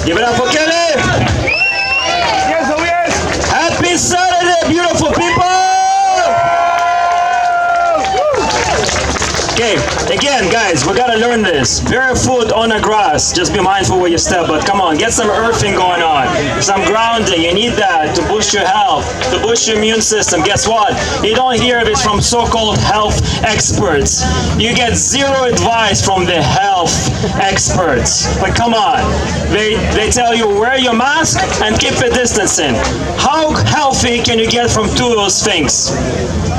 Give it up for Kelly. Yes, oh yes. Happy Saturday, beautiful people. Okay, again, guys, we gotta learn this. Barefoot on the grass. Just be mindful where you step, but come on, get some earthing going on. Some grounding. You need that to boost your health, to boost your immune system. Guess what? You don't hear of it from so-called health experts. You get zero advice from the health experts. But come on, they tell you wear your mask and keep the distancing. How healthy can you get from two of those things?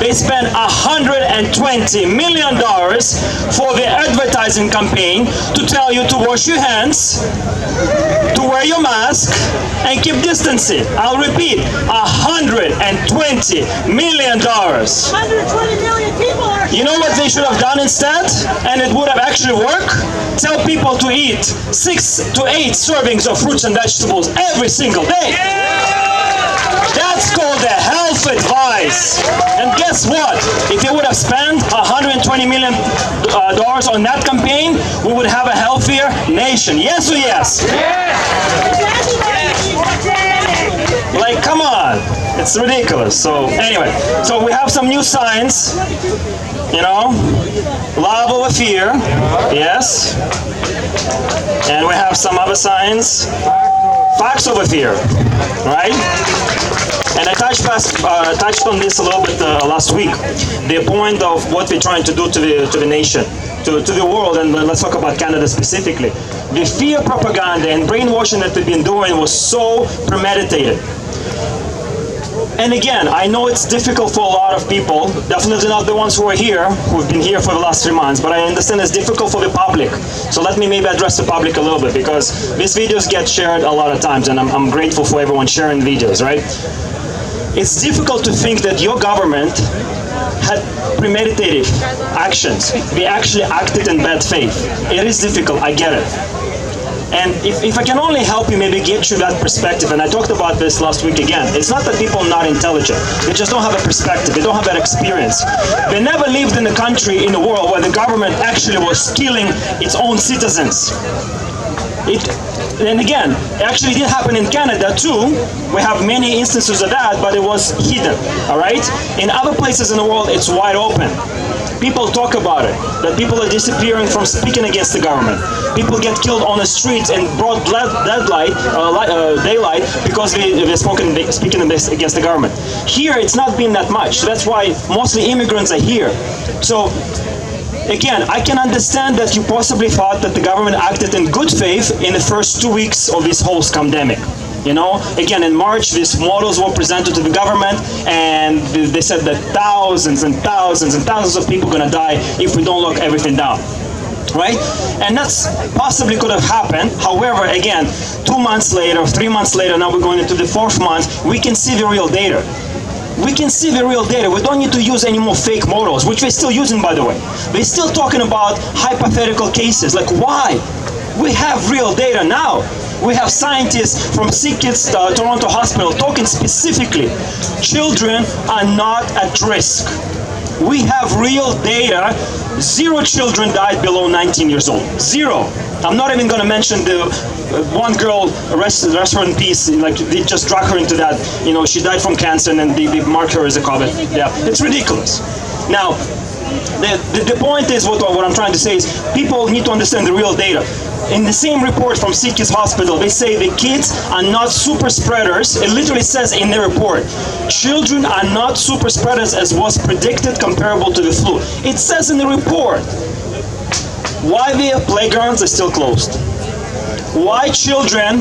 They spent $120 million for the advertising campaign to tell you to wash your hands, to wear your mask, and keep distancing. I'll repeat, $120 million. 120 million people are You know what they should have done instead? And it would have actually worked? Tell people to eat 6 to 8 servings of fruits and vegetables every single day. That's called the health advice. And guess what? If you would have spent $120 million on that campaign, we would have a healthier nation. Yes or yes? Like, come on. It's ridiculous. So anyway, so we have some new signs. You know, love over fear. Yes. And we have some other signs. Facts over fear. Right? And I touched on this a little bit last week. The point of what we're trying to do to the nation, to the world, and let's talk about Canada specifically. The fear propaganda and brainwashing that we've been doing was so premeditated. And again, I know it's difficult for a lot of people, definitely not the ones who are here, who've been here for the last 3 months, but I understand it's difficult for the public. So let me maybe address the public a little bit, because these videos get shared a lot of times, and I'm grateful for everyone sharing videos, right? It's difficult to think that your government had premeditated actions. They actually acted in bad faith. It is difficult, I get it. And if I can only help you maybe get you that perspective, and I talked about this last week again, it's not that people are not intelligent. They just don't have a perspective. They don't have that experience. They never lived in a country, in a world where the government actually was stealing its own citizens. And again, it actually did happen in Canada too. We have many instances of that, but it was hidden, all right? In other places in the world, it's wide open. People talk about it, that people are disappearing from speaking against the government. People get killed on the streets in broad daylight because they're speaking against the government. Here, it's not been that much. So that's why mostly immigrants are here. So again, I can understand that you possibly thought that the government acted in good faith in the first 2 weeks of this whole pandemic. You know, again, in March, these models were presented to the government, and they said that thousands and thousands and thousands of people are going to die if we don't lock everything down. Right? And that's possibly could have happened. However, again, 2 months later, 3 months later, now we're going into the 4th month, we can see the real data. We can see the real data. We don't need to use any more fake models, which we're still using, by the way. We're still talking about hypothetical cases. Like, why? We have real data now. We have scientists from SickKids Toronto Hospital talking specifically. Children are not at risk. We have real data. 0 children died below 19 years old. 0. I'm not even going to mention the one girl, rest her in peace, like they just drag her into that. You know, she died from cancer and then they mark her as a COVID. Yeah, it's ridiculous. Now, the point is, what I'm trying to say is, people need to understand the real data. In the same report from SickKids Hospital, they say the kids are not super spreaders. It literally says in the report, children are not super spreaders as was predicted comparable to the flu. It says in the report. Why their playgrounds are still closed? Why children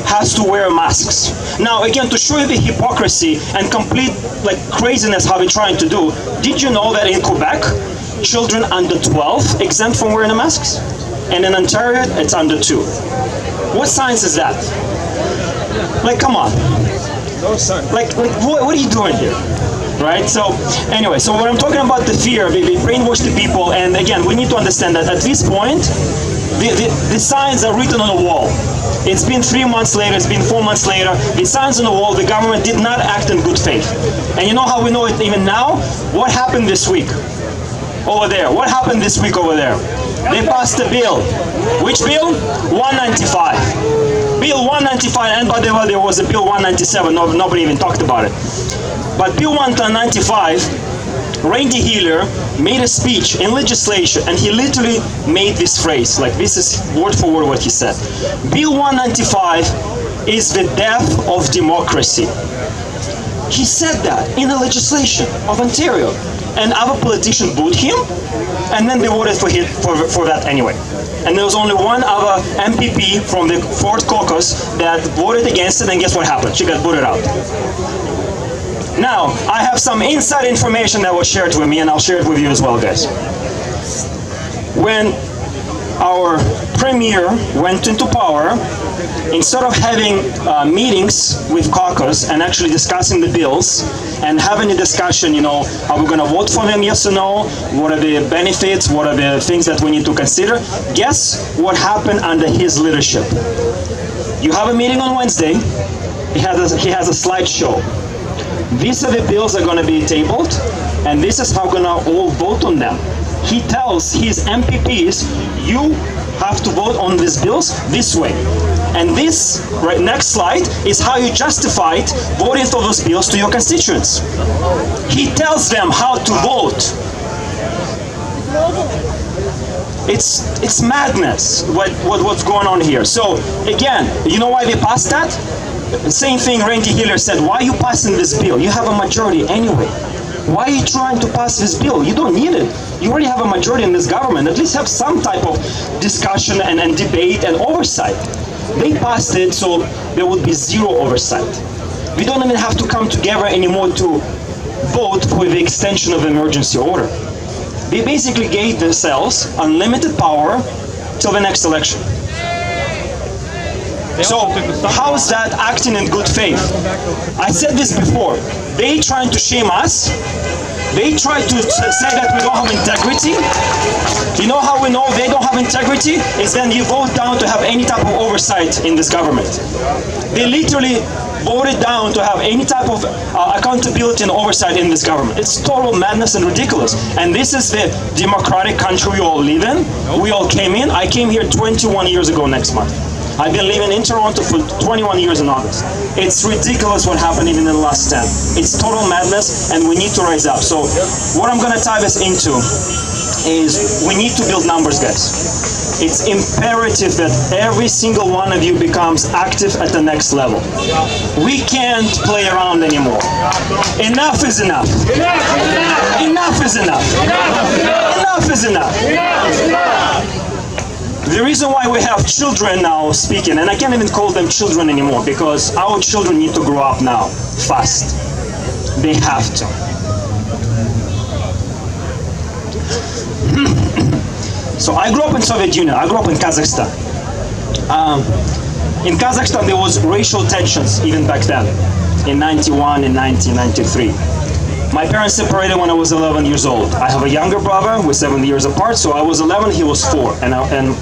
has to wear masks? Now, again, to show you the hypocrisy and complete craziness how they're trying to do, did you know that in Quebec, children under 12 exempt from wearing the masks? And in Ontario, it's under 2. What science is that? Like, come on. No science. Like what are you doing here? Right? So, anyway, so when I'm talking about the fear, they brainwash the people, and again, we need to understand that at this point, the signs are written on the wall. It's been 3 months later, it's been 4 months later, the signs on the wall, the government did not act in good faith. And you know how we know it even now? What happened this week? Over there. What happened this week over there? They passed a bill. Which bill? 195. Bill 195, and by the way, there was a Bill 197, nobody even talked about it. But Bill 195, Randy Healer made a speech in legislation, and he literally made this phrase, like this is word for word what he said. Bill 195 is the death of democracy. He said that in the legislation of Ontario, and other politicians booed him, and then they voted for that anyway. And there was only one other MPP from the 4th caucus that voted against it, and guess what happened? She got booted out. Now, I have some inside information that was shared with me, and I'll share it with you as well, guys. When our premier went into power, instead of having meetings with caucus and actually discussing the bills and having a discussion, are we going to vote for them, yes or no? What are the benefits? What are the things that we need to consider? Guess what happened under his leadership? You have a meeting on Wednesday. He has a slideshow. These are the bills that are going to be tabled, and this is how we're going to all vote on them. He tells his MPPs, you have to vote on these bills this way. And this, next slide, is how you justified voting for those bills to your constituents. He tells them how to vote. It's madness what's going on here. So again, you know why they passed that? The same thing Randy Healer said, why are you passing this bill? You have a majority anyway. Why are you trying to pass this bill? You don't need it. You already have a majority in this government. At least have some type of discussion and debate and oversight. They passed it so there would be zero oversight. We don't even have to come together anymore to vote for the extension of emergency order. They basically gave themselves unlimited power till the next election. So how is that acting in good faith? I said this before. They trying to shame us. They try to say that we don't have integrity. You know how we know they don't have integrity? Is then you vote down to have any type of oversight in this government. They literally voted down to have any type of accountability and oversight in this government. It's total madness and ridiculous. And this is the democratic country we all live in. We all came in. I came here 21 years ago next month. I've been living in Toronto for 21 years in August. It's ridiculous what happened even in the last 10. It's total madness, and we need to rise up. So what I'm going to tie this into is we need to build numbers, guys. It's imperative that every single one of you becomes active at the next level. We can't play around anymore. Enough is enough. Enough is enough. Enough is enough. The reason why we have children now speaking, and I can't even call them children anymore because our children need to grow up now, fast. They have to. So I grew up in Soviet Union, I grew up in Kazakhstan. In Kazakhstan there was racial tensions even back then, in 91 and 1993. My parents separated when I was 11 years old. I have a younger brother, we're 7 years apart, so I was 11, he was 4, and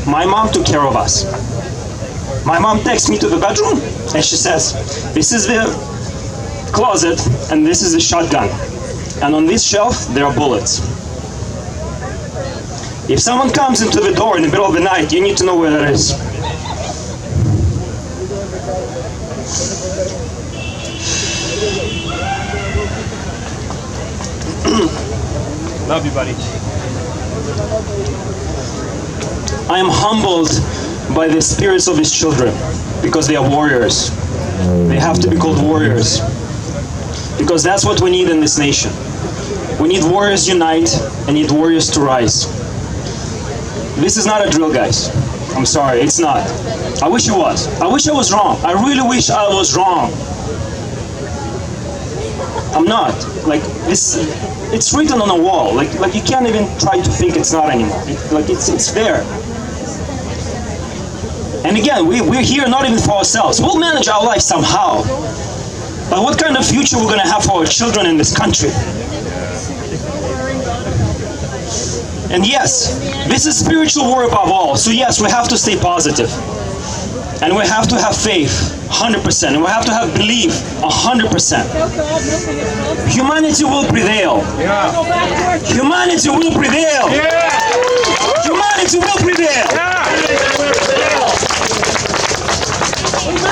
my mom took care of us. My mom takes me to the bedroom, and she says, this is the closet, and this is the shotgun. And on this shelf, there are bullets. If someone comes into the door in the middle of the night, you need to know where that is. Love you, buddy. I am humbled by the spirits of his children because they are warriors. They have to be called warriors because that's what we need in this nation. We need warriors unite and need warriors to rise. This is not a drill, guys. I'm sorry, it's not. I wish it was. I wish I was wrong. I really wish I was wrong. I'm not. Like this, it's written on a wall. Like you can't even try to think it's not anymore. It's there. And again, we're here not even for ourselves. We'll manage our life somehow. But what kind of future we're going to have for our children in this country? And yes, this is spiritual war above all. So yes, we have to stay positive. And we have to have faith, 100%. And we have to have belief, 100%. Humanity will prevail. Yeah. Humanity will prevail. Yeah. Humanity will prevail. Yeah.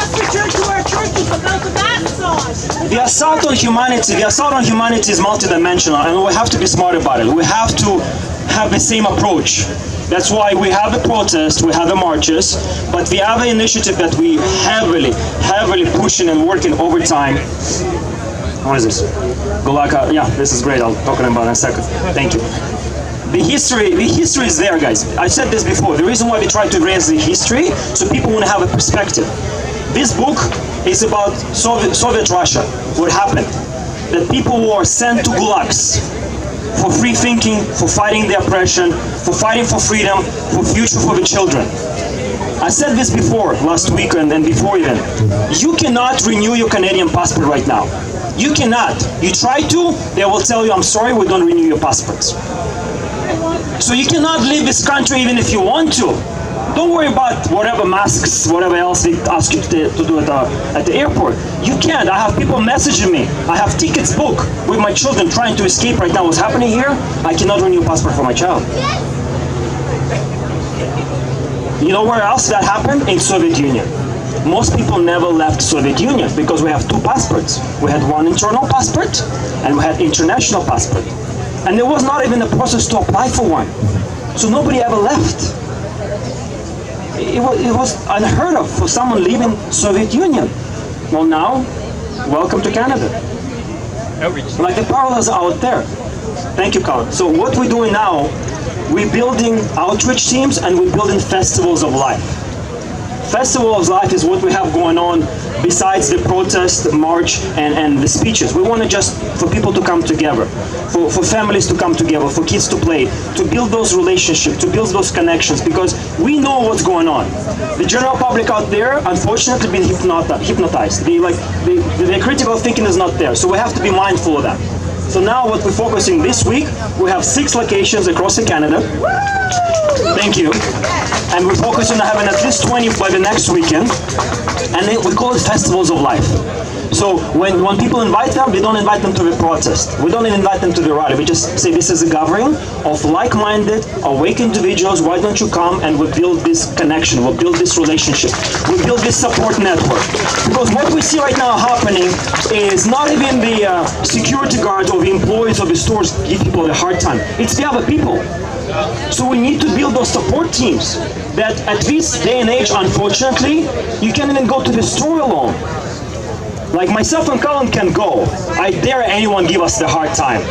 us return to our churches without the masks on. The assault on humanity is multidimensional, and we have to be smart about it. We have to have the same approach. That's why we have the protests, we have the marches, but the other initiative that we heavily pushing and working overtime. What is this? Golaka, yeah, this is great. I'll talk about it in a second. Thank you. The history is there, guys. I said this before. The reason why we try to raise the history, so people want to have a perspective. This book is about Soviet Russia, what happened. That people were sent to gulags for free thinking, for fighting the oppression, for fighting for freedom, for future for the children. I said this before, last week and before even. You cannot renew your Canadian passport right now. You cannot. You try to, they will tell you, I'm sorry, we don't renew your passports. So you cannot leave this country even if you want to. Don't worry about whatever masks, whatever else they ask you to do at the airport. You can't. I have people messaging me. I have tickets booked with my children trying to escape right now. What's happening here? I cannot renew a passport for my child. You know where else that happened? In Soviet Union. Most people never left Soviet Union because we have two passports. We had one internal passport and we had international passport. And there was not even a process to apply for one. So nobody ever left. It was unheard of for someone leaving Soviet Union. Well now, welcome to Canada. Like the parallels are out there. Thank you, Colin. So what we're doing now, we're building outreach teams and we're building festivals of life. Festival of Life is what we have going on besides the protest, the march, and the speeches. We want to just, for people to come together, for families to come together, for kids to play, to build those relationships, to build those connections, because we know what's going on. The general public out there, unfortunately, been hypnotized. The critical thinking is not there, so we have to be mindful of that. So now what we're focusing this week, we have 6 locations across Canada. Thank you. And we're focusing on having at least 20 by the next weekend. And we call it Festivals of Life. So when people invite them, we don't invite them to the protest. We don't even invite them to the rally. We just say this is a gathering of like-minded, awake individuals. Why don't you come and we build this connection, we'll build this relationship, we build this support network. Because what we see right now happening is not even the security guards or the employees of the stores give people a hard time. It's the other people. So we need to build those support teams that at this day and age, unfortunately, you can't even go to the store alone. Like myself and Colin can go. I dare anyone give us the hard time.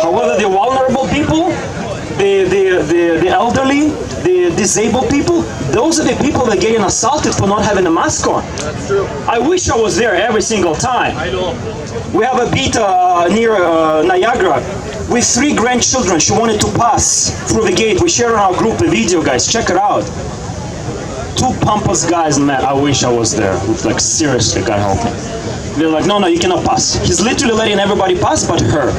However, the vulnerable people, the elderly, the disabled people, those are the people that are getting assaulted for not having a mask on. I wish I was there every single time. I know. We have a beat near Niagara with 3 grandchildren. She wanted to pass through the gate. We shared on our group a video, guys. Check it out. 2 pompous guys, man. I wish I was there. Like, seriously, God help me. They're like, no, you cannot pass. He's literally letting everybody pass but her.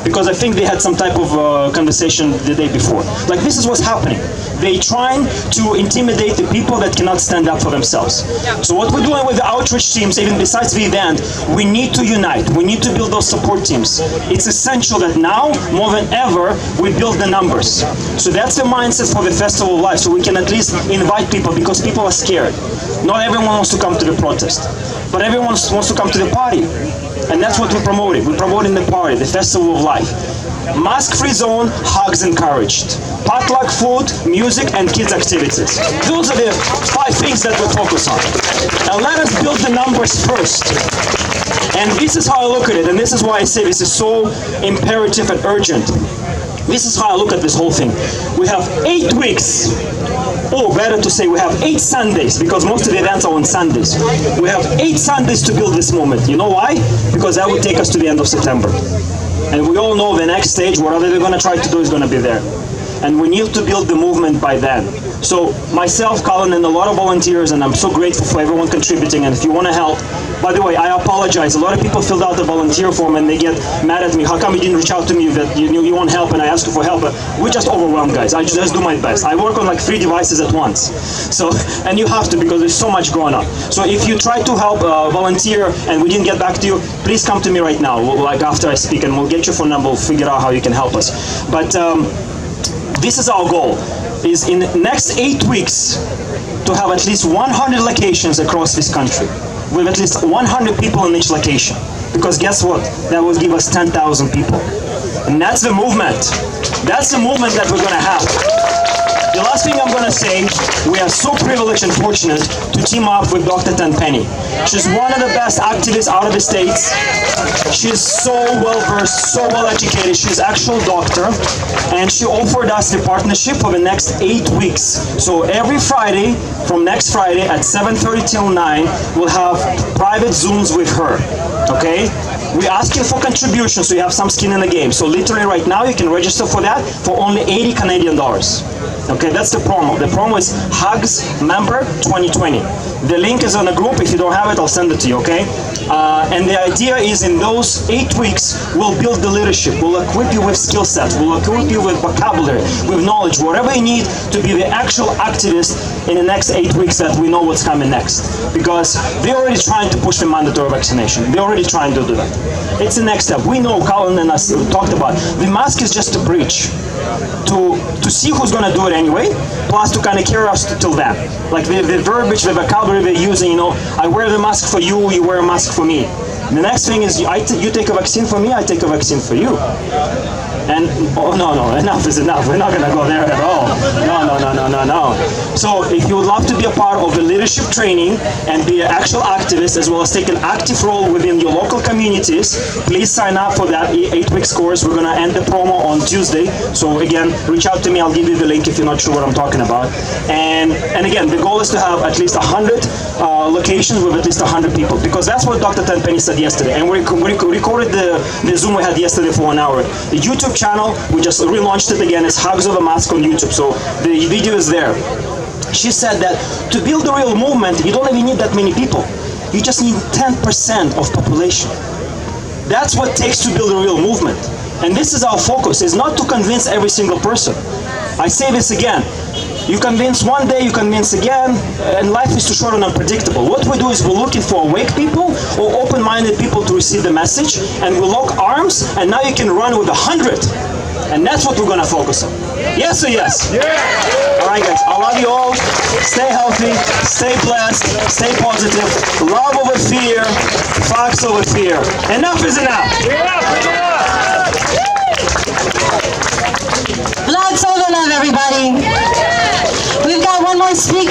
Because I think they had some type of conversation the day before. Like, this is what's happening. They trying to intimidate the people that cannot stand up for themselves. Yeah. So what we're doing with the outreach teams, even besides the event, we need to unite. We need to build those support teams. It's essential that now, more than ever, we build the numbers. So that's the mindset for the Festival of Life, so we can at least invite people, because people are scared. Not everyone wants to come to the protest, but everyone wants to come to the party. And that's what we're promoting. We're promoting the party, the Festival of Life. Mask-free zone, hugs encouraged. Potluck food, music, and kids' activities. Those are the 5 things that we focus on. And let us build the numbers first. And this is how I look at it, and this is why I say this is so imperative and urgent. This is how I look at this whole thing. We have 8 weeks. Or better to say, we have 8 Sundays, because most of the events are on Sundays. We have 8 Sundays to build this movement. You know why? Because that will take us to the end of September. And we all know the next stage, whatever they're going to try to do is going to be there. And we need to build the movement by then. So myself, Colin, and a lot of volunteers, and I'm so grateful for everyone contributing. And if you want to help, by the way, I apologize. A lot of people filled out the volunteer form and they get mad at me. How come you didn't reach out to me that you want help and I asked you for help? But we're just overwhelmed, guys. I just do my best. I work on like 3 devices at once. So, and you have to, because there's so much going on. So if you try to help volunteer and we didn't get back to you, please come to me right now, like after I speak, and we'll get your phone number, we'll figure out how you can help us. But this is our goal, is in the next 8 weeks to to have at least 100 locations across this country, with at least 100 people in each location. Because guess what? That will give us 10,000 people. And that's the movement. That's the movement that we're going to have. The last thing I'm going to say, we are so privileged and fortunate to team up with Dr. Tenpenny. She's one of the best activists out of the States. She's so well-versed, so well-educated. She's an actual doctor. And she offered us the partnership for the next 8 weeks. So every Friday, from next Friday at 7:30 till 9, we'll have private Zooms with her. Okay? We're asking for contributions so you have some skin in the game. So literally right now you can register for that for only 80 Canadian dollars. Okay, that's the promo. The promo is Hugs Member 2020. The link is on the group. If you don't have it, I'll send it to you, okay? And the idea is in those 8 weeks, we'll build the leadership. We'll equip you with skill sets. We'll equip you with vocabulary, with knowledge, whatever you need to be the actual activist in the next 8 weeks that we know what's coming next. Because they're already trying to push the mandatory vaccination. They're already trying to do that. It's the next step. We know, Colin and us talked about, the mask is just a bridge to see who's going to do it anyway, plus to kind of carry us till then. Like the verbiage, the vocabulary they're using, you know, I wear the mask for you, you wear a mask for me. The next thing is you take a vaccine for me, I take a vaccine for you. And, oh no, enough is enough. We're not going to go there at all. No. So if you would love to be a part of the leadership training and be an actual activist as well as take an active role within your local communities, please sign up for that 8-week course. We're going to end the promo on Tuesday. So again, reach out to me. I'll give you the link if you're not sure what I'm talking about. And again, the goal is to have at least 100 locations with at least 100 people, because that's what Dr. Tenpenny said yesterday. And we recorded the Zoom we had yesterday for 1 hour. The YouTube channel, we just relaunched it again. It's Hugs of a Mask on YouTube, so the video is there. She said that to build a real movement, you don't even need that many people. You just need 10% of population. That's what it takes to build a real movement. And this is our focus, is not to convince every single person. I say this again. You convince one day, you convince again, and life is too short and unpredictable. What we do is we're looking for awake people or open-minded people to receive the message, and we lock arms, and now you can run with 100. And that's what we're going to focus on. Yes or yes? Yeah. All right, guys. I love you all. Stay healthy. Stay blessed. Stay positive. Love over fear. Facts over fear. Enough is enough. Vlad Sobolev, everybody. We've got one more speaker.